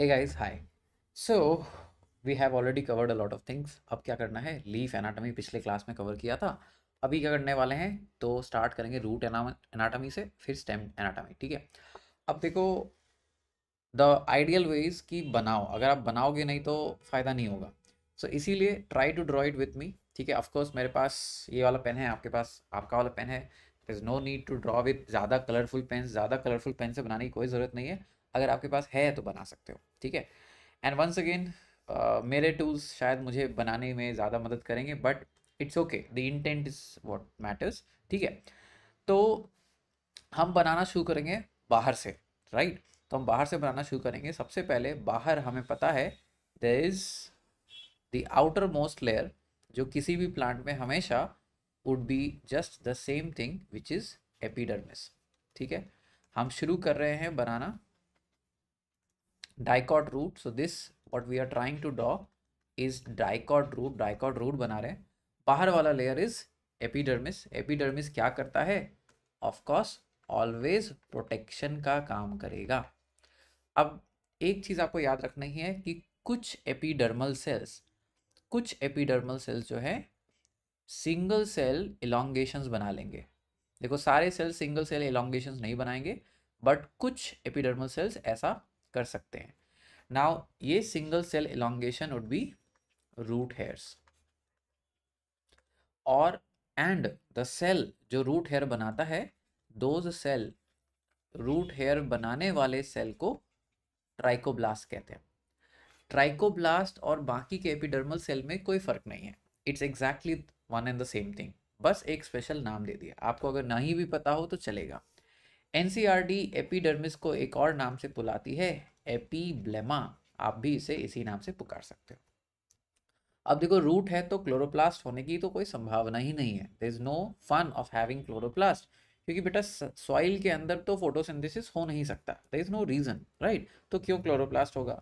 Hey guys, hi. So we have already covered a lot of things. अब क्या करना है? लीफ एनाटॉमी पिछले क्लास में कवर किया था. अभी क्या करने वाले हैं? तो स्टार्ट करेंगे रूट एनाटॉमी से, फिर स्टेम एनाटॉमी. ठीक है. अब देखो, द आइडियल वे इज़ कि बनाओ. अगर आप बनाओगे नहीं तो फ़ायदा नहीं होगा. सो इसीलिए try to draw it with me. ठीक है. ऑफकोर्स मेरे पास ये वाला पेन है, आपके पास आपका वाला पेन है. There is no need to draw with ज़्यादा कलरफुल पेन से बनाने की कोई ज़रूरत नहीं है. अगर आपके पास है तो बना सकते हो. ठीक है. एंड वंस अगेन, मेरे टूल्स शायद मुझे बनाने में ज़्यादा मदद करेंगे, but it's okay. The intent is what matters. ठीक है. तो हम बनाना शुरू करेंगे बाहर से, राइट. तो हम बाहर से बनाना शुरू करेंगे. सबसे पहले बाहर हमें पता है there is the outer most layer, जो किसी भी प्लांट में हमेशा would be just the same thing which is epidermis. ठीक है. हम शुरू कर रहे हैं बनाना dicot root. So this what we are trying to draw is dicot root बना रहे हैं. बाहर वाला लेयर इज एपिडर्मिस. एपिडर्मिस क्या करता है? ऑफ कोर्स ऑलवेज प्रोटेक्शन का काम करेगा. अब एक चीज आपको याद रखनी है कि कुछ एपिडर्मल सेल्स जो है सिंगल सेल इलोंगेशंस बना लेंगे. देखो, सारे सेल्स सिंगल सेल इलोंगेशंस नहीं बनाएंगे, बट कुछ एपिडर्मल सेल्स ऐसा कर सकते हैं. नाउ ये single cell elongation would be root hairs. और एंड द सेल जो रूट हेयर बनाता है, दोज सेल रूट हेयर बनाने वाले सेल को ट्राइकोब्लास्ट कहते हैं. ट्राइकोब्लास्ट और बाकी के एपिडर्मल सेल में कोई फर्क नहीं है. It's exactly one and the same thing. बस एक स्पेशल नाम दे दिया. आपको अगर नहीं भी पता हो तो चलेगा. एनसीईआरटी एपिडर्मिस को एक और नाम से बुलाती है, एपीब्लेमा. आप भी इसे इसी नाम से पुकार सकते हो. अब देखो, रूट है तो क्लोरोप्लास्ट होने की तो कोई संभावना ही नहीं है. There is no fun of having chloroplast, क्योंकि बेटा सॉइल के अंदर तो फोटोसिंथेसिस हो नहीं सकता. There is no reason, right. तो क्यों क्लोरोप्लास्ट होगा?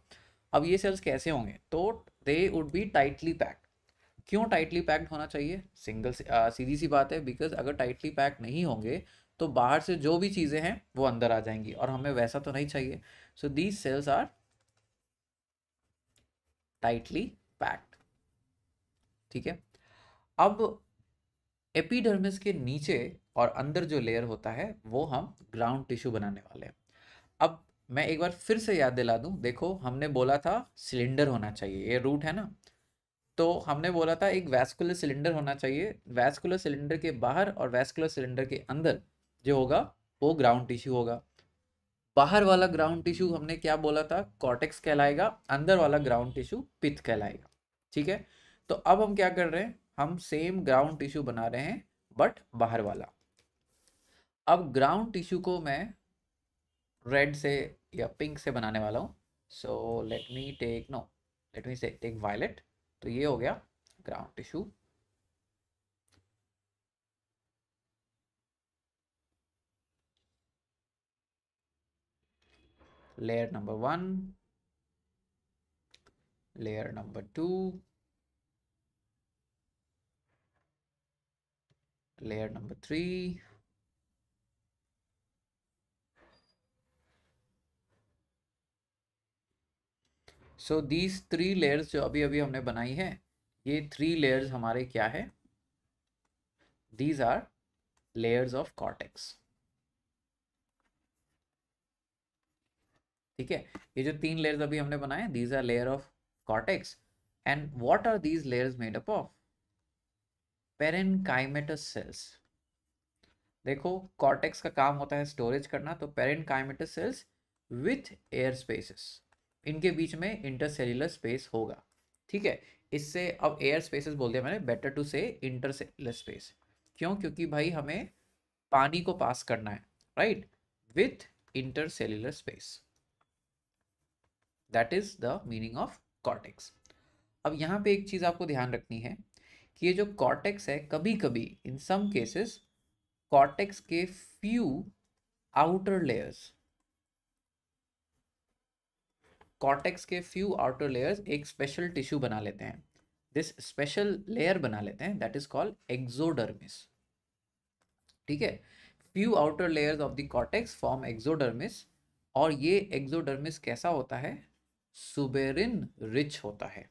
अब ये सेल्स कैसे होंगे? तो they would be tightly packed. क्यों टाइटली पैक्ड होना चाहिए? सीधी सी बात है, बिकॉज अगर टाइटली पैक्ड नहीं होंगे तो बाहर से जो भी चीज़ें हैं वो अंदर आ जाएंगी, और हमें वैसा तो नहीं चाहिए. So these cells are tightly packed. ठीक है. अब एपिडर्मिस के नीचे और अंदर जो लेयर होता है वो हम ग्राउंड टिश्यू बनाने वाले हैं. अब मैं एक बार फिर से याद दिला दूं. देखो, हमने बोला था सिलेंडर होना चाहिए. ये रूट है ना, तो हमने बोला था एक वैस्कुलर सिलेंडर होना चाहिए. वैस्कुलर सिलेंडर के बाहर और वैस्कुलर सिलेंडर के अंदर जो होगा वो ग्राउंड टिश्यू होगा. बाहर वाला ग्राउंड टिश्यू हमने क्या बोला था? कॉर्टेक्स कहलाएगा. अंदर वाला ग्राउंड टिश्यू पिथ कहलाएगा. ठीक है. तो अब हम क्या कर रहे हैं? हम सेम ग्राउंड टिश्यू बना रहे हैं, बट बाहर वाला. अब ग्राउंड टिश्यू को मैं रेड से या पिंक से बनाने वाला हूँ. So let me take violet. तो ये हो गया ground tissue. Layer number 1, layer number 2, layer number 3, so these 3 layers जो अभी अभी हमने बनाई है, ये 3 लेयर्स हमारे क्या है? These are layers of cortex. ठीक है. ये जो 3 लेयर्स अभी हमने बनाए, these are layer of cortex. And what are these layers made up of? Parenchymatous cells. देखो, कॉर्टेक्स का काम होता है स्टोरेज करना, तो parenchymatous cells with air spaces, इनके बीच में इंटरसेल्युलर स्पेस होगा. ठीक है. इससे अब एयर स्पेसेस बोल दिया मैंने, बेटर टू से इंटरसेल्युलर स्पेस. क्यों? क्योंकि भाई हमें पानी को पास करना है, right, with intercellular space. That is the meaning of cortex. अब यहाँ पे एक चीज आपको ध्यान रखनी है कि ये जो कॉर्टेक्स है, कभी कभी इन सम केसेस कॉर्टेक्स के फ्यू आउटर लेयर्स कॉर्टेक्स के फ्यू आउटर लेयर्स एक स्पेशल टिश्यू बना लेते हैं. दिस स्पेशल लेयर बना लेते हैं, दैट इज कॉल्ड एक्सोडर्मिस. ठीक है. Few outer layers of the cortex form exodermis. और ये एक्सोडर्मिस कैसा होता है? सुबेरिन रिच होता है,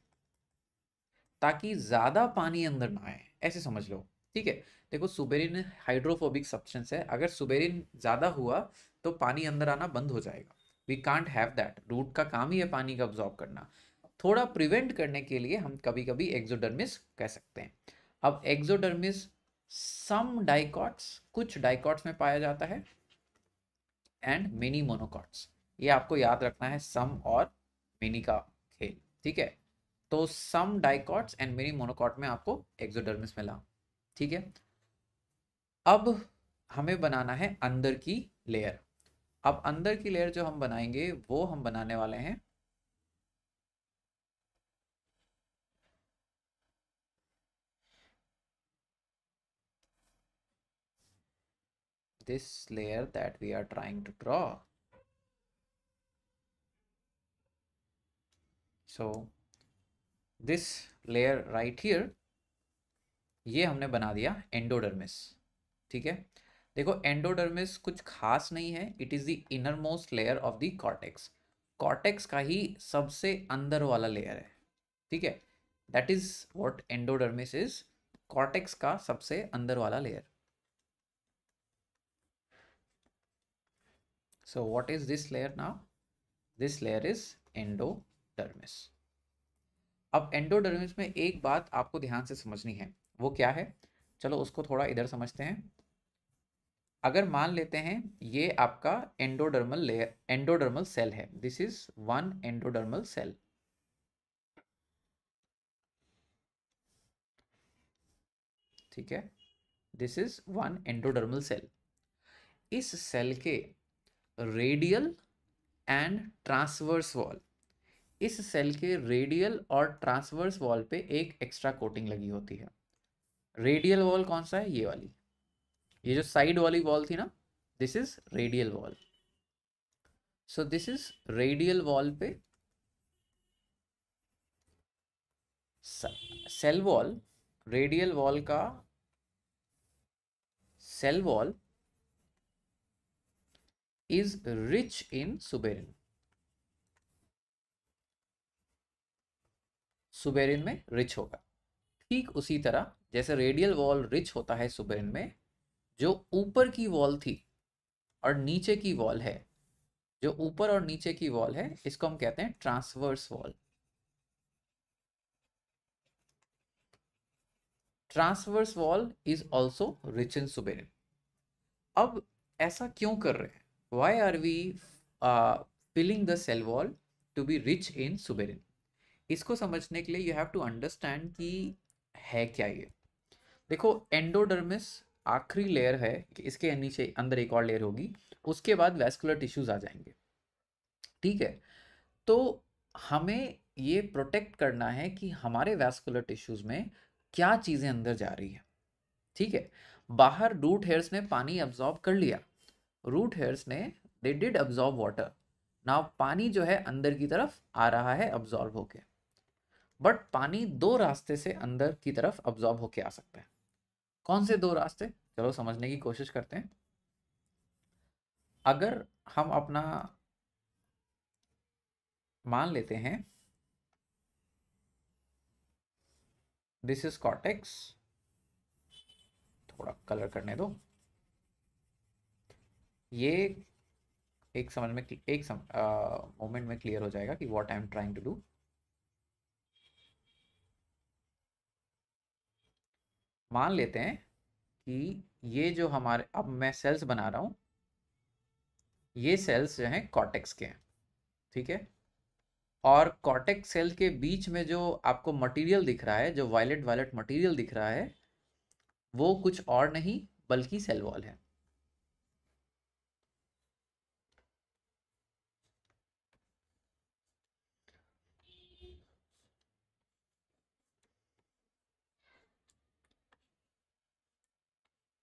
ताकि ज़्यादा पानी अंदर ना आए, ऐसे समझ लो। ठीक है, देखो सुबेरिन हाइड्रोफोबिक सब्सटेंस है, अगर सुबेरिन ज़्यादा हुआ तो पानी अंदर आना बंद हो जाएगा। We can't have that, root का काम ही है पानी का अब्जॉर्ब करना। थोड़ा प्रिवेंट करने के लिए हम कभी कभी एक्सोडर्मिस कह सकते हैं। अब एक्सोडर्मिस सम डाइकॉट्स, कुछ डाइकॉट्स में पाया जाता है, एंड मेनी मोनोकॉट्स। ये आपको याद रखना है, सम और मेनी का खेल। ठीक है, तो सम डाइकॉट्स एंड मेनी मोनोकॉट में आपको एक्सोडर्मिस मिला। ठीक है, अब हमें बनाना है अंदर की लेयर। अब अंदर की लेयर जो हम बनाएंगे वो हम बनाने वाले हैं this layer that we are trying to draw. So this layer right here, ये हमने बना दिया एंडोडर्मिस। ठीक है, देखो एंडोडर्मिस कुछ खास नहीं है, it is the inner most layer of the cortex. Cortex का ही सबसे अंदर वाला लेयर है। ठीक है, that is what endodermis is, cortex का सबसे अंदर वाला layer. So what is this layer now? This layer is endodermis. अब एंडोडर्मिस में एक बात आपको ध्यान से समझनी है, वो क्या है? चलो उसको थोड़ा इधर समझते हैं। अगर मान लेते हैं ये आपका एंडोडर्मल लेयर, एंडोडर्मल सेल है, this is one endodermal cell. ठीक है, this is one endodermal cell. इस सेल के रेडियल एंड ट्रांसवर्स वॉल, इस सेल के रेडियल और ट्रांसवर्स वॉल पे एक एक्स्ट्रा कोटिंग लगी होती है। रेडियल वॉल कौन सा है? ये वाली, ये जो साइड वाली वॉल थी ना, this is radial wall. So this is radial wall पे सेल वॉल, रेडियल वॉल का cell wall is rich in suberin. Suberin में रिच होगा। ठीक उसी तरह जैसे रेडियल वॉल रिच होता है सुबेरिन में, जो ऊपर की वॉल थी और नीचे की वॉल है, जो ऊपर और नीचे की वॉल है, इसको हम कहते हैं transverse wall. Transverse wall is also rich in suberin. अब ऐसा क्यों कर रहे हैं? Why are we filling the cell wall to be rich in suberin? इसको समझने के लिए यू हैव टू अंडरस्टैंड कि है क्या ये। देखो एंडोडर्मिस आखिरी लेयर है, कि इसके नीचे अंदर एक और लेयर होगी, उसके बाद वैस्कुलर टिश्यूज आ जाएंगे। ठीक है, तो हमें ये प्रोटेक्ट करना है कि हमारे वैस्कुलर टिश्यूज में क्या चीज़ें अंदर जा रही है। ठीक है, बाहर रूट हेयर्स ने पानी अब्जॉर्ब कर लिया, रूट हेयर्स ने they did absorb water. Now पानी जो है अंदर की तरफ आ रहा है अब्जॉर्ब होके, बट पानी दो रास्ते से अंदर की तरफ अब्जॉर्ब होके आ सकता है। कौन से दो रास्ते? चलो समझने की कोशिश करते हैं। अगर हम अपना मान लेते हैं दिस इज कॉर्टेक्स, थोड़ा कलर करने दो, ये एक समझ में एक मोमेंट में क्लियर हो जाएगा कि what I am trying to do. मान लेते हैं कि ये जो हमारे, अब मैं सेल्स बना रहा हूँ, ये सेल्स जो हैं कॉर्टेक्स के हैं। ठीक है, और कॉर्टेक्स सेल के बीच में जो आपको मटेरियल दिख रहा है, जो वायलेट वायलेट मटेरियल दिख रहा है, वो कुछ और नहीं बल्कि सेल वॉल है।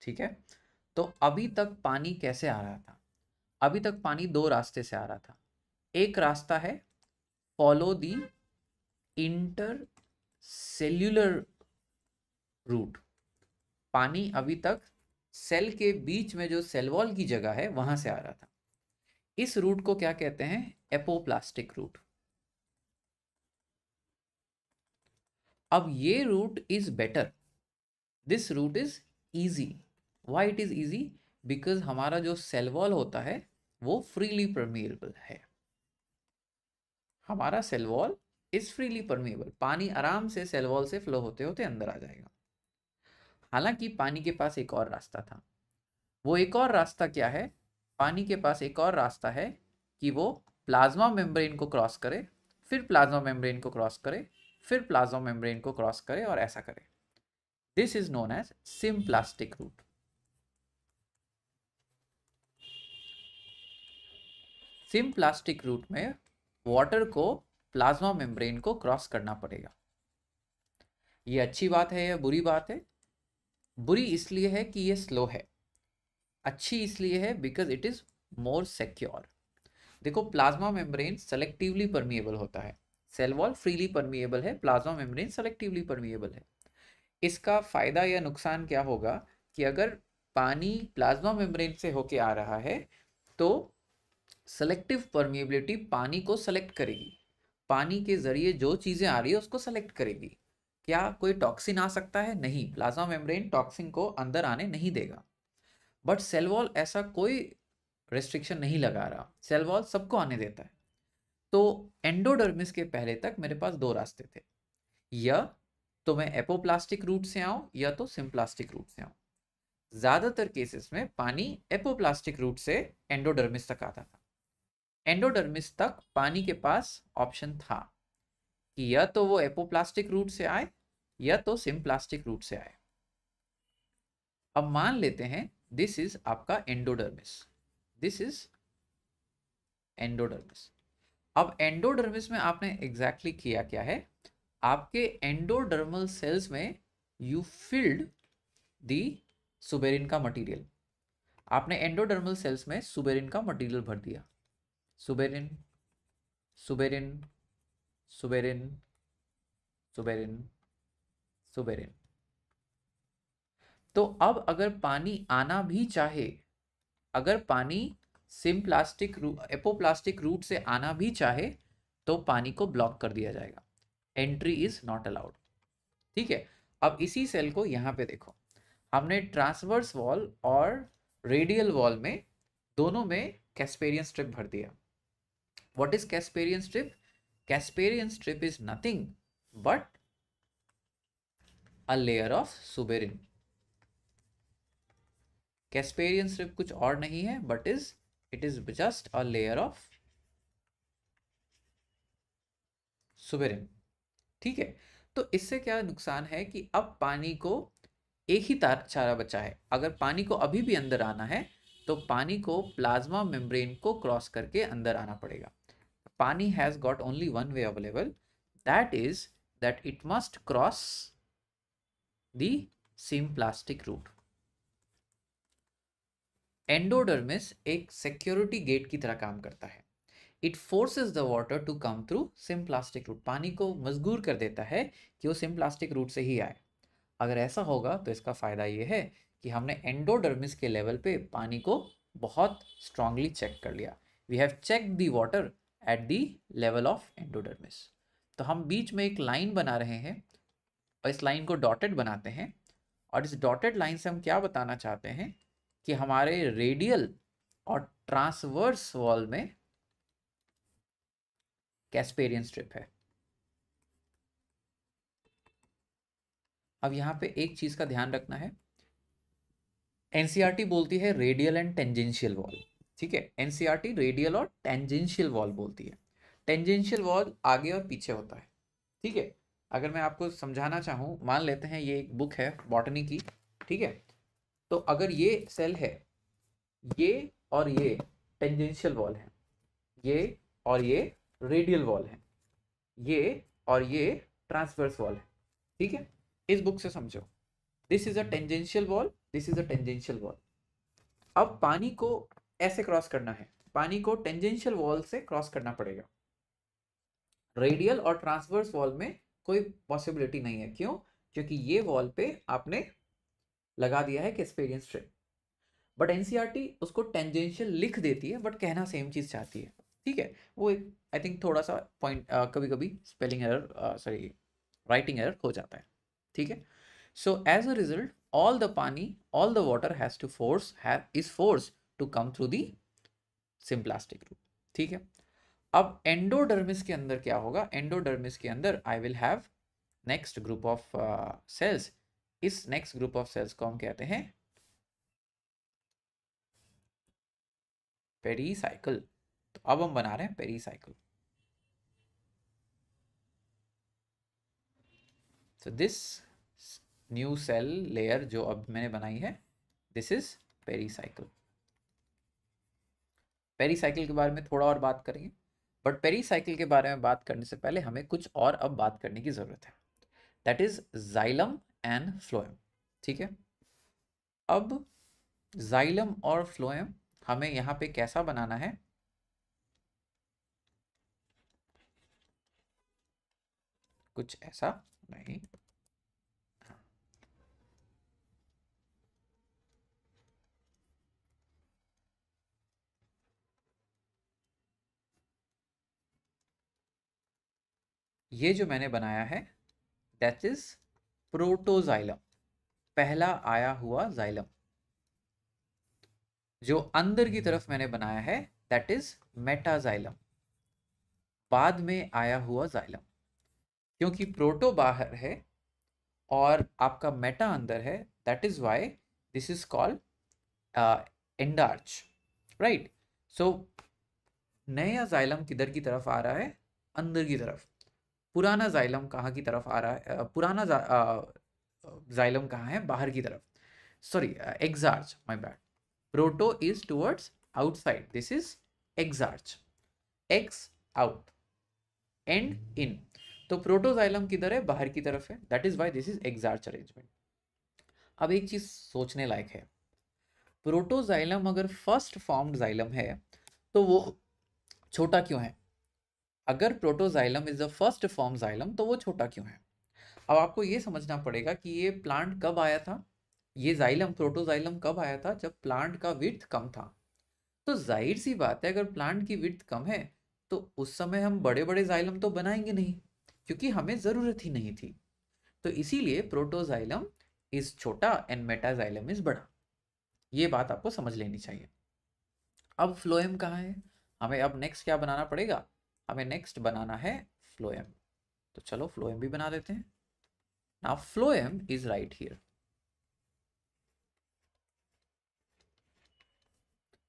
ठीक है, तो अभी तक पानी कैसे आ रहा था? अभी तक पानी दो रास्ते से आ रहा था। एक रास्ता है follow the intercellular route. पानी अभी तक सेल के बीच में जो सेल वॉल की जगह है वहां से आ रहा था। इस रूट को क्या कहते हैं? Apoplastic route. अब ये route is better, this route is easy. Why it is easy? Because हमारा जो सेल वॉल होता है वो फ्रीली परमिएबल है। हमारा cell wall is freely permeable, पानी आराम से सेल वॉल से फ्लो होते होते अंदर आ जाएगा। हालांकि पानी के पास एक और रास्ता था। वो एक और रास्ता क्या है? पानी के पास एक और रास्ता है कि वो प्लाज्मा मेम्ब्रेन को क्रॉस करे, फिर प्लाज्मा मेम्ब्रेन को क्रॉस करे, फिर प्लाज्मा मेम्ब्रेन को क्रॉस करे और ऐसा करे। This is known as symplastic route. Symplastic route में वाटर को प्लाज्मा मेम्ब्रेन को क्रॉस करना पड़ेगा। ये अच्छी बात है या बुरी बात है? बुरी इसलिए है कि ये स्लो है, अच्छी इसलिए है because it is more secure. देखो, प्लाज्मा मेम्ब्रेन सेलेक्टिवली परमिएबल होता है, सेल वॉल फ्रीली परमिएबल है, प्लाज्मा मेम्ब्रेन सेलेक्टिवली परमिएबल है। इसका फायदा या नुकसान क्या होगा कि अगर पानी प्लाज्मा मेम्ब्रेन से होके आ रहा है तो सेलेक्टिव परमिएबिलिटी पानी को सेलेक्ट करेगी, पानी के जरिए जो चीजें आ रही है उसको सेलेक्ट करेगी। क्या कोई टॉक्सिन आ सकता है? नहीं, प्लाज्मा मेम्ब्रेन टॉक्सिन को अंदर आने नहीं देगा। बट सेल वॉल ऐसा कोई रेस्ट्रिक्शन नहीं लगा रहा, सेल वॉल सबको आने देता है। तो एंडोडर्मिस के पहले तक मेरे पास दो रास्ते थे, या तो मैं एपोप्लास्टिक रूट से आऊं या तो सिम्प्लास्टिक रूट से आऊं। ज्यादातर केसेस में पानी एपोप्लास्टिक रूट से एंडोडर्मिस तक आता था। एंडोडर्मिस तक पानी के पास ऑप्शन था कि या तो वो एपोप्लास्टिक रूट से आए या तो सिम्प्लास्टिक रूट से आए। अब मान लेते हैं दिस इज आपका एंडोडर्मिस, दिस इज एंडोडर्मिस। अब एंडोडर्मिस में आपने एग्जैक्टली किया क्या है? आपके एंडोडर्मल सेल्स में यू फिल्ड दी सुबेरिन का मटेरियल। आपने एंडोडर्मल सेल्स में सुबेरिन का मटेरियल भर दिया, suberin suberin suberin suberin suberin. तो अब अगर पानी आना भी चाहे, अगर पानी सिम्प्लास्टिक एपोप्लास्टिक रूट से आना भी चाहे तो पानी को ब्लॉक कर दिया जाएगा, एंट्री इज नॉट अलाउड। ठीक है, अब इसी सेल को यहाँ पे देखो, हमने ट्रांसवर्स वॉल और रेडियल वॉल में दोनों में कैस्पेरियन स्ट्रिप भर दिया। What is Casparian strip? Casparian strip is nothing but a layer of suberin. Casparian strip कुछ और नहीं है but it is just a layer of suberin. ठीक है, तो इससे क्या नुकसान है कि अब पानी को एक ही चारा बचा है। अगर पानी को अभी भी अंदर आना है तो पानी को प्लाज्मा मेम्ब्रेन को क्रॉस करके अंदर आना पड़ेगा। पानी has got only one way available, that is that it must cross the symplastic route. Endodermis एक सिक्योरिटी गेट की तरह काम करता है। It forces the water to come through symplastic route, पानी को मजबूर कर देता है कि वो सिम्प्लास्टिक रूट से ही आए। अगर ऐसा होगा तो इसका फ़ायदा ये है कि हमने एंडोडर्मिस के लेवल पे पानी को बहुत स्ट्रांगली चेक कर लिया। We have check the water at the level of endodermis. तो हम बीच में एक लाइन बना रहे हैं और इस लाइन को डॉटेड बनाते हैं, और इस डॉटेड लाइन से हम क्या बताना चाहते हैं कि हमारे रेडियल और ट्रांसवर्स वॉल में कैस्पेरियन स्ट्रिप है। अब यहाँ पे एक चीज का ध्यान रखना है, एनसीईआरटी बोलती है रेडियल एंड टेंजेंशियल वॉल। ठीक है, एनसीईआरटी रेडियल और टेंजेंशियल वॉल बोलती है। टेंजेंशियल वॉल आगे और पीछे होता है। ठीक है, अगर मैं आपको समझाना चाहूँ, मान लेते हैं ये एक बुक है बॉटनी की। ठीक है, तो अगर ये सेल है, ये और ये टेंजेंशियल वॉल है, ये और ये रेडियल वॉल है, ये और ये ट्रांसवर्स वॉल है। ठीक है, इस बुक से समझो, this is a tangential wall, this is a tangential wall. अब पानी को ऐसे क्रॉस करना है, पानी को टेंजेंशियल वॉल से क्रॉस करना पड़ेगा। रेडियल और ट्रांसवर्स वॉल में कोई पॉसिबिलिटी नहीं है। क्यों? क्योंकि ये वॉल पे आपने लगा दिया है कैस्पेरियन स्ट्रिप। बट एनसीईआरटी उसको टेंजेंशियल लिख देती है बट कहना सेम चीज चाहती है। ठीक है, वो आई थिंक थोड़ा सा पॉइंट कभी कभी spelling error, sorry writing error हो जाता है, ठीक है। So as a result all the पानी, all the water has to force is force to come through the symplastic root, ठीक है। अब एंडोडर्मिस के अंदर क्या होगा, एंडोडर्मिस के अंदर I will have next group of cells. इस नेक्स्ट ग्रुप ऑफ सेल्स को हम कहते हैं पेरीसाइकिल। तो अब हम बना रहे हैं पेरीसाइकिल। तो दिस न्यू सेल लेयर जो अब मैंने बनाई है, दिस इज पेरीसाइकिल। पेरीसाइकिल के बारे में थोड़ा और बात करेंगे, बट पेरीसाइकिल के बारे में बात करने से पहले हमें कुछ और अब बात करने की जरूरत है, that is xylem and phloem, ठीक है। अब जाइलम और फ्लोएम हमें यहाँ पे कैसा बनाना है, कुछ ऐसा नहीं, ये जो मैंने बनाया है दैट इज प्रोटोजाइलम, पहला आया हुआ जाइलम। जो अंदर की तरफ मैंने बनाया है दैट इज मेटाजाइलम, बाद में आया हुआ जाइलम। क्योंकि प्रोटो बाहर है और आपका मेटा अंदर है, that is why this is called endarch, right. So नया जाइलम किधर की तरफ आ रहा है, अंदर की तरफ। पुराना जाइलम कहाँ की तरफ आ रहा है, पुराना जाइलम कहाँ है, बाहर की तरफ। Sorry, exarch, my bad. Proto is towards outside, this is exarch, x out and in. तो प्रोटोजाइलम किधर है, बाहर की तरफ है, that is why this is exarch arrangement. अब एक चीज सोचने लायक है, प्रोटोजाइलम अगर फर्स्ट फॉर्म्ड जाइलम है तो वो छोटा क्यों है? अगर protoxylem is the first form xylem तो वो छोटा क्यों है? अब आपको ये समझना पड़ेगा कि ये प्लांट कब आया था, ये जाइलम प्रोटोजाइलम कब आया था, जब प्लांट का विड्थ कम था। तो जाहिर सी बात है अगर प्लांट की विड्थ कम है तो उस समय हम बड़े बड़े जाइलम तो बनाएंगे नहीं, क्योंकि हमें ज़रूरत ही नहीं थी। तो इसीलिए प्रोटोजाइलम इज छोटा एंड मेटाजाइलम इज बड़ा। ये बात आपको समझ लेनी चाहिए। अब फ्लोएम कहाँ है, हमें अब नेक्स्ट क्या बनाना पड़ेगा, हमें नेक्स्ट बनाना है फ्लोएम। तो चलो फ्लोएम भी बना देते हैं। Now phloem is right here.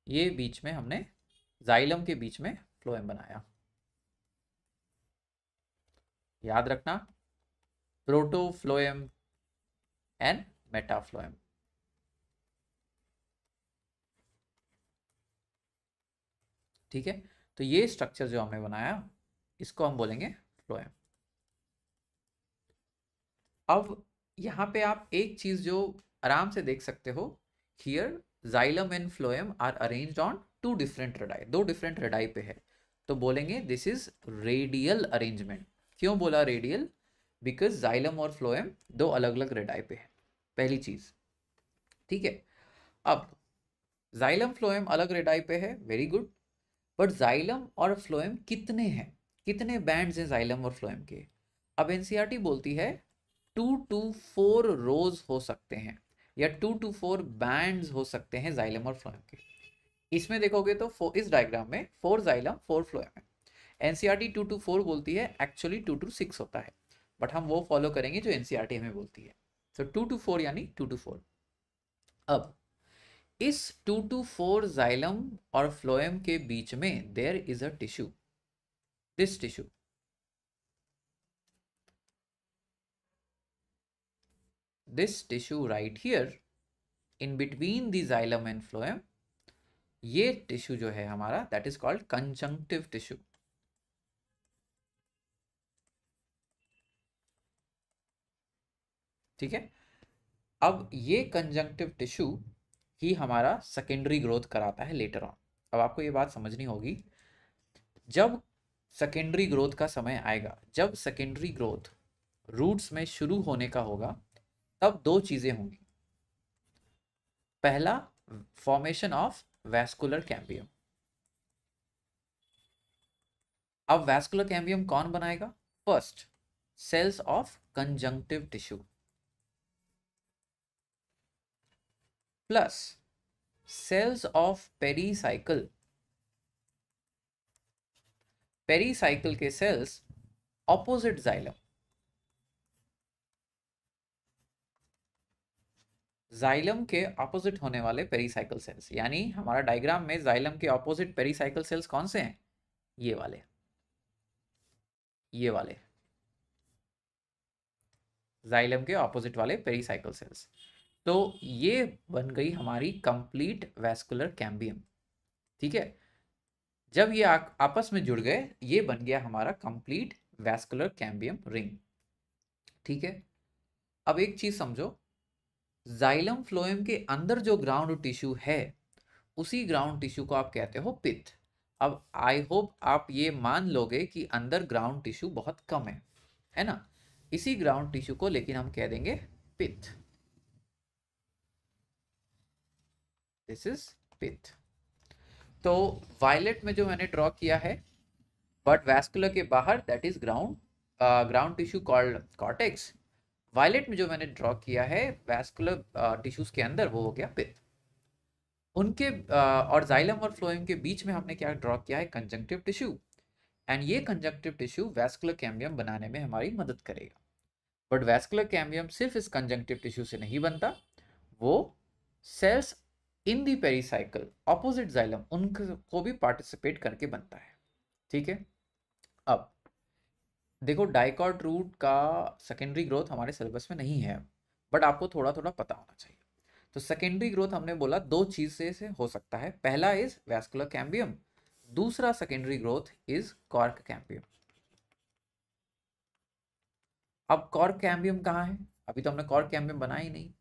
ये बीच में हमने जाइलम के बीच में फ्लोएम बनाया। याद रखना, प्रोटोफ्लोएम एंड मेटाफ्लोएम। ठीक है, तो ये स्ट्रक्चर जो हमने बनाया इसको हम बोलेंगे फ्लोएम। अब यहाँ पे आप एक चीज जो आराम से देख सकते हो, here xylem and phloem are arranged on two different radii, दो डिफरेंट रेडाई पे है। तो बोलेंगे दिस इज रेडियल अरेंजमेंट। क्यों बोला रेडियल? बिकॉज जाइलम और फ्लोएम दो अलग अलग रेडाई पे है, पहली चीज। ठीक है, अब जाइलम फ्लोएम अलग रेडाई पे है, वेरी गुड। बट जाइलम और फ्लोएम कितने हैं, कितने बैंड्स हैं जाइलम और फ्लोएम के? अब एनसीईआरटी बोलती है 2 to 4 रोज हो सकते हैं या 2 to 4 बैंड्स हो सकते हैं जाइलम और फ्लोएम के। इसमें देखोगे तो इस डायग्राम में 4 जाइलम 4 फ्लोएम है। एनसीईआरटी 2 to 4 बोलती है, एक्चुअली 2 to 6 होता है, बट हम वो फॉलो करेंगे जो एनसीईआरटी हमें बोलती है। तो 2 to 4 यानी 2 to 4। अब इस 2 to 4 जाइलम और फ्लोएम के बीच में there is a tissue, this tissue. This tissue right here in between the xylem and phloem, ये टिश्यू जो है हमारा that is called conjunctive tissue. ठीक है, अब ये कंजंक्टिव टिश्यू ही हमारा सेकेंडरी ग्रोथ कराता है लेटर ऑन। अब आपको ये बात समझनी होगी, जब सेकेंडरी ग्रोथ का समय आएगा, जब सेकेंडरी ग्रोथ रूट्स में शुरू होने का होगा, तब दो चीजें होंगी। पहला, फॉर्मेशन ऑफ वैस्कुलर कैम्बियम। अब वैस्कुलर कैम्बियम कौन बनाएगा? First cells of conjunctive tissue plus cells of pericycle. Pericycle के सेल्स ऑपोजिट जाइलम, जाइलम के ऑपोजिट होने वाले पेरीसाइकिल सेल्स, यानी हमारा डायग्राम में जाइलम के ऑपोजिट पेरीसाइकिल सेल्स कौन से हैं? ये वाले, ये वाले जाइलम के ऑपोजिट वाले पेरीसाइकिल सेल्स। तो ये बन गई हमारी कंप्लीट वैस्कुलर कैम्बियम। ठीक है, जब ये आपस में जुड़ गए, ये बन गया हमारा कंप्लीट वैस्कुलर कैम्बियम रिंग। ठीक है, अब एक चीज समझो, जाइलम फ्लोएम के अंदर जो ग्राउंड टिश्यू है, उसी ग्राउंड टिश्यू को आप कहते हो पित्त। अब आई होप आप ये मान लोगे कि अंदर ग्राउंड टिश्यू बहुत कम है ना? इसी ग्राउंड टिश्यू को लेकिन हम कह देंगे पित्त। दिस इज पित्त। तो वायलेट में जो मैंने ड्रॉ किया है, बट वैस्कुलर के बाहर, that is ground tissue called cortex. Violet में जो मैंने ड्रॉ किया है वैस्कुलर टिश्यूज के अंदर, वो हो गया पित्त। उनके और जाइलम और फ्लोएम के बीच में हमने क्या ड्रॉ किया है? Conjunctive tissue. एंड ये कंजंक्टिव टिश्यू वैस्कुलर कैम्बियम बनाने में हमारी मदद करेगा। बट वैस्कुलर कैम्बियम सिर्फ इस कंजंक्टिव टिश्यू से नहीं बनता, वो सेल्स इन दी पेरीसाइकिल ऑपोजिट जाइलम, उनको भी पार्टिसिपेट करके बनता है। ठीक है, अब देखो, डाइकॉट रूट का सेकेंडरी ग्रोथ हमारे सिलेबस में नहीं है, बट आपको थोड़ा थोड़ा पता होना चाहिए। तो सेकेंडरी ग्रोथ हमने बोला दो चीज से हो सकता है, पहला इज वैस्कुलर कैम्बियम, दूसरा secondary growth is cork cambium. अब कॉर्क कैम्बियम कहाँ है? अभी तो हमने कॉर्क कैम्बियम बनाया ही नहीं।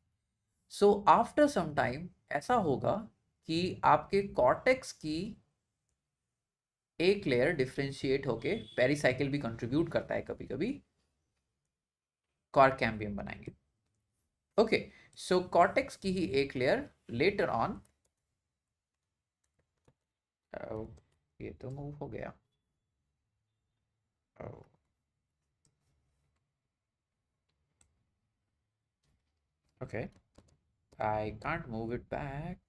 सो आफ्टर सम टाइम ऐसा होगा कि आपके कॉर्टेक्स की एक लेयर डिफ्रेंशिएट होके, पेरीसाइकिल भी कंट्रीब्यूट करता है कभी कभी, कॉर्क कैम्बियम बनाएंगे। ओके, सो कॉर्टेक्स की ही एक लेयर लेटर ऑन, ये तो मूव हो गया। Okay, I can't move it back.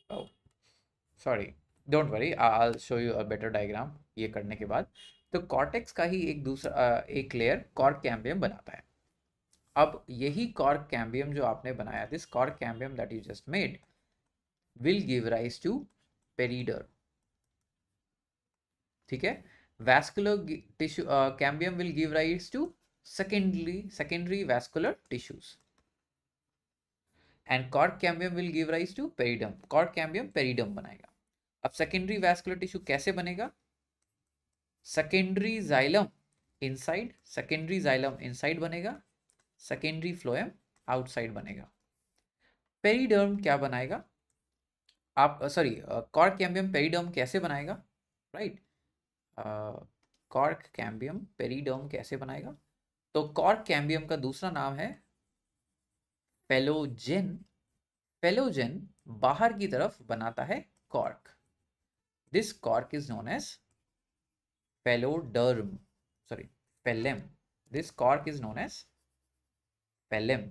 Oh, sorry, don't worry, I will show you a better diagram ये करने के बाद। तो कॉर्टेक्स का ही एक दूसरा एक लेयर कॉर्क कैम्बियम बनाता है। अब यही कॉर्क कैम्बियम जो आपने बनाया, this cork cambium that you just made will give rise to periderm. ठीक है, vascular tissue cambium will give rise to secondary vascular tissues, and cork cambium will give rise to periderm. cork cambium periderm बनाएगा। अब secondary vascular tissue कैसे बनेगा? Secondary xylem inside, secondary xylem inside बनेगा, secondary phloem outside बनेगा। Periderm क्या बनाएगा? आप sorry, cork cambium periderm कैसे बनाएगा? राइट, कॉर्क कैम्बियम पेरिडर्म कैसे बनाएगा? तो कॉर्क कैम्बियम का दूसरा नाम है पेलोजेन। पेलोजेन बाहर की तरफ बनाता है cork. This cork is known as peloderm, sorry phellem. This cork is known as phellem.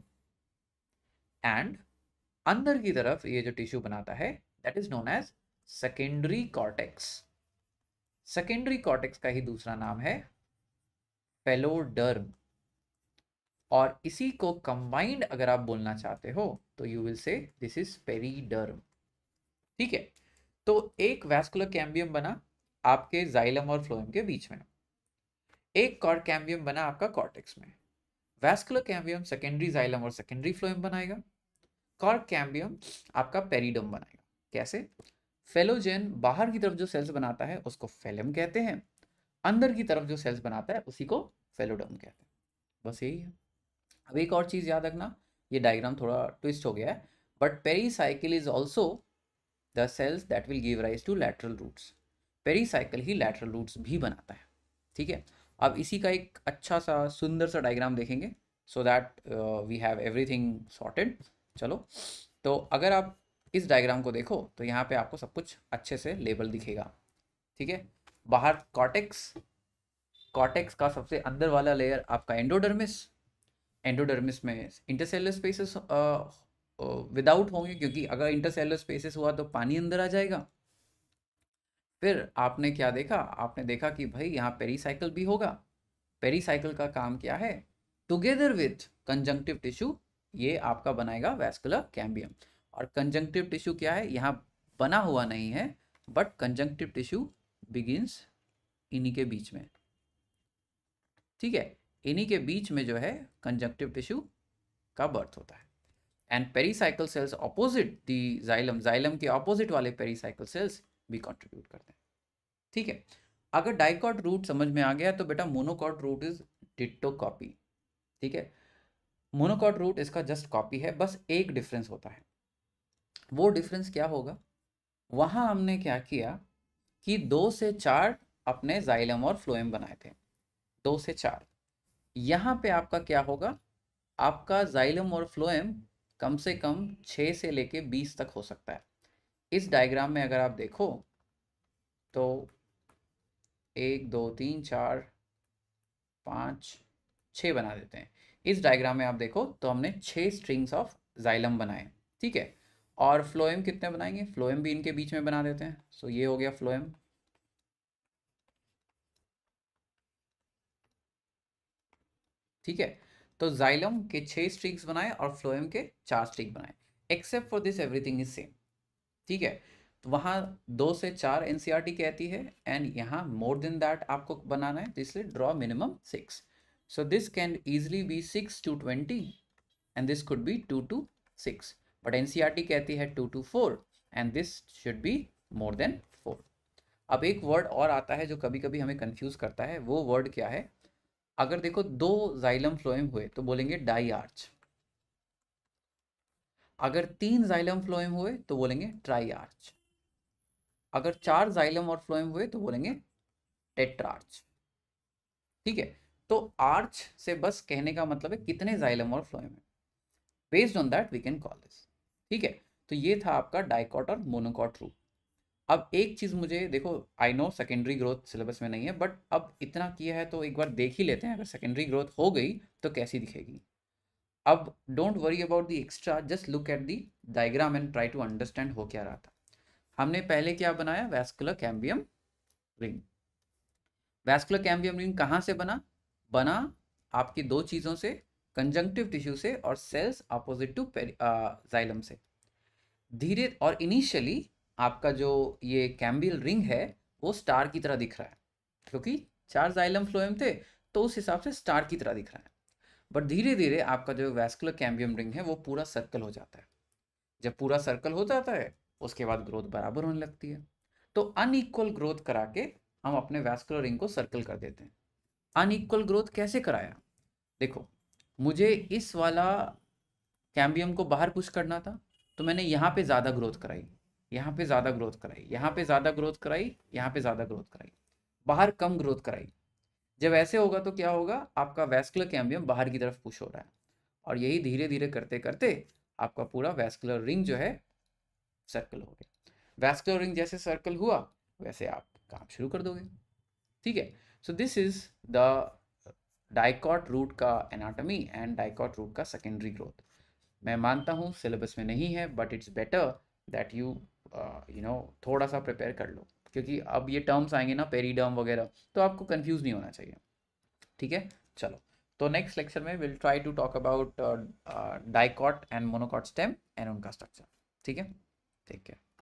And अंदर की तरफ ये जो टिश्यू बनाता है, that is known as secondary cortex. Secondary cortex का ही दूसरा नाम है पेलोडर्म। और इसी को कंबाइंड अगर आप बोलना चाहते हो तो you will say this is periderm. ठीक है, तो एक वैस्कुलर कैम्बियम बना आपके जाइलम और फ्लोएम के बीच में, एक कॉर्क कैम्बियम बना आपका कॉर्टेक्स में। वैस्कुलर कैम्बियम सेकेंडरी जाइलम और सेकेंडरी फ्लोएम बनाएगा, कॉर्क कैम्बियम आपका पेरिडर्म बनाएगा। कैसे? फेलोजेन बाहर की तरफ जो सेल्स बनाता है उसको फेलम कहते हैं, अंदर की तरफ जो सेल्स बनाता है उसी को फेलोडर्म कहते हैं। बस यही है। अब एक और चीज़ याद रखना, ये डायग्राम थोड़ा ट्विस्ट हो गया है, but pericycle is also the cells that will give rise to lateral roots. Pericycle ही लैटरल रूट्स भी बनाता है। ठीक है, अब इसी का एक अच्छा सा सुंदर सा डायग्राम देखेंगे, so that we have everything sorted. चलो, तो अगर आप इस डायग्राम को देखो तो यहाँ पे आपको सब कुछ अच्छे से लेबल दिखेगा, ठीक है। बाहर कॉर्टेक्स, कॉर्टेक्स का सबसे अंदर वाला लेयर आपका एंडोडर्मिस, एंडोडर्मिस में इंटरसेलुलर स्पेसेस विदाउट होंगे, क्योंकि अगर इंटरसेलुलर स्पेसेस हुआ तो पानी अंदर आ जाएगा। फिर आपने क्या देखा, आपने देखा कि भाई यहाँ पेरीसाइकिल भी होगा। पेरीसाइकिल का काम क्या है, टुगेदर विथ कंजंक्टिव टिश्यू ये आपका बनाएगा वैस्कुलर कैम्बियम। और कंजंक्टिव टिश्यू क्या है, यहाँ बना हुआ नहीं है, बट कंजंक्टिव टिश्यू बिगिंस इन्हीं के बीच में, ठीक है। इन्हीं के बीच में जो है कंजंक्टिव टिश्यू का बर्थ होता है। And pericycle cells opposite the xylem, xylem के ऑपोजिट वाले पेरीसाइकिल सेल्स भी कंट्रीब्यूट करते हैं, ठीक है। अगर डाइकॉट रूट समझ में आ गया तो बेटा monocot root is ditto copy, ठीक है। मोनोकॉट रूट इसका जस्ट कॉपी है, बस एक डिफरेंस होता है। वो डिफरेंस क्या होगा, वहां हमने क्या किया कि 2 से 4 अपने जाइलम और फ्लोएम बनाए थे, 2 से 4। यहाँ पे आपका क्या होगा, आपका जाइलम और फ्लोएम कम से कम 6 से लेके 20 तक हो सकता है। इस डायग्राम में अगर आप देखो तो 1 2 3 4 5 6 बना देते हैं। इस डायग्राम में आप देखो तो हमने 6 स्ट्रिंग्स ऑफ जाइलम बनाए, ठीक है। और फ्लोएम कितने बनाएंगे, फ्लोएम भी इनके बीच में बना देते हैं। सो ये हो गया फ्लोएम, ठीक है। तो जाइलम के 6 स्ट्रिंग्स बनाए और फ्लोएम के 4 स्ट्रिंग बनाए। Except for this everything is same, ठीक है। तो वहाँ 2 से 4 एनसीईआरटी कहती है, एंड यहाँ मोर देन दैट आपको बनाना है, इसलिए draw minimum 6। So this can easily be 6 to 20 and this could be 2 to 6, but NCERT कहती है 2 to 4 and this should be more than 4। अब एक वर्ड और आता है जो कभी कभी हमें कंफ्यूज करता है, वो वर्ड क्या है, अगर देखो 2 जाइलम फ्लोएम हुए तो बोलेंगे डाई आर्च, अगर 3 जाइलम फ्लोएम हुए तो बोलेंगे ट्राई आर्च, अगर 4 जाइलम और फ्लोएम हुए तो बोलेंगे टेट्रार्च, ठीक है। तो आर्च से बस कहने का मतलब है कितने जाइलम और फ्लोएम है, based on that we can call this, ठीक है। तो ये था आपका डाइकॉट और मोनोकॉट रूट। अब एक चीज मुझे देखो, I know secondary growth syllabus में नहीं है, बट अब इतना किया है तो एक बार देख ही लेते हैं, अगर सेकेंडरी ग्रोथ हो गई तो कैसी दिखेगी। अब don't worry about the extra, just look at the diagram and try to understand हो क्या रहा था। हमने पहले क्या बनाया, vascular cambium ring. Vascular cambium ring कहाँ से बना, बना आपकी 2 चीज़ों से, कंजंक्टिव टिश्यू से और सेल्स अपोजिट टू जाइलम से। धीरे और इनिशियली आपका जो ये कैम्बियल रिंग है वो स्टार की तरह दिख रहा है, क्योंकि 4 जाइलम फ्लोएम थे तो उस हिसाब से स्टार की तरह दिख रहा है। बट धीरे धीरे आपका जो वैस्कुलर कैम्बियम रिंग है वो पूरा सर्कल हो जाता है। जब पूरा सर्कल हो जाता है उसके बाद ग्रोथ बराबर होने लगती है। तो अनइक्वल ग्रोथ करा के हम अपने वैस्कुलर रिंग को सर्कल कर देते हैं। अनइक्वल ग्रोथ कैसे कराया, देखो मुझे इस वाला कैम्बियम को बाहर पुश करना था तो मैंने यहाँ पे ज़्यादा ग्रोथ कराई, यहाँ पे ज़्यादा ग्रोथ कराई, यहाँ पे ज़्यादा ग्रोथ कराई, यहाँ पे ज़्यादा ग्रोथ कराई, बाहर कम ग्रोथ कराई। जब ऐसे होगा तो क्या होगा, आपका वैस्कुलर कैम्बियम बाहर की तरफ पुश हो रहा है, और यही धीरे धीरे करते करते आपका पूरा वैस्कुलर रिंग जो है सर्कल हो गया। वैस्कुलर रिंग जैसे सर्कल हुआ वैसे आप काम शुरू कर दोगे, ठीक है। So this is the dicot root का एनाटॉमी एंड डाइकॉट रूट का सेकेंडरी ग्रोथ। मैं मानता हूँ सिलेबस में नहीं है, but it's better that you you know थोड़ा सा प्रिपेयर कर लो, क्योंकि अब ये टर्म्स आएंगे ना पेरीडर्म वगैरह, तो आपको कंफ्यूज नहीं होना चाहिए, ठीक है। चलो, तो नेक्स्ट लेक्चर में will try to talk about dicot and monocot stem and उनका स्ट्रक्चर, ठीक है। ठीक है।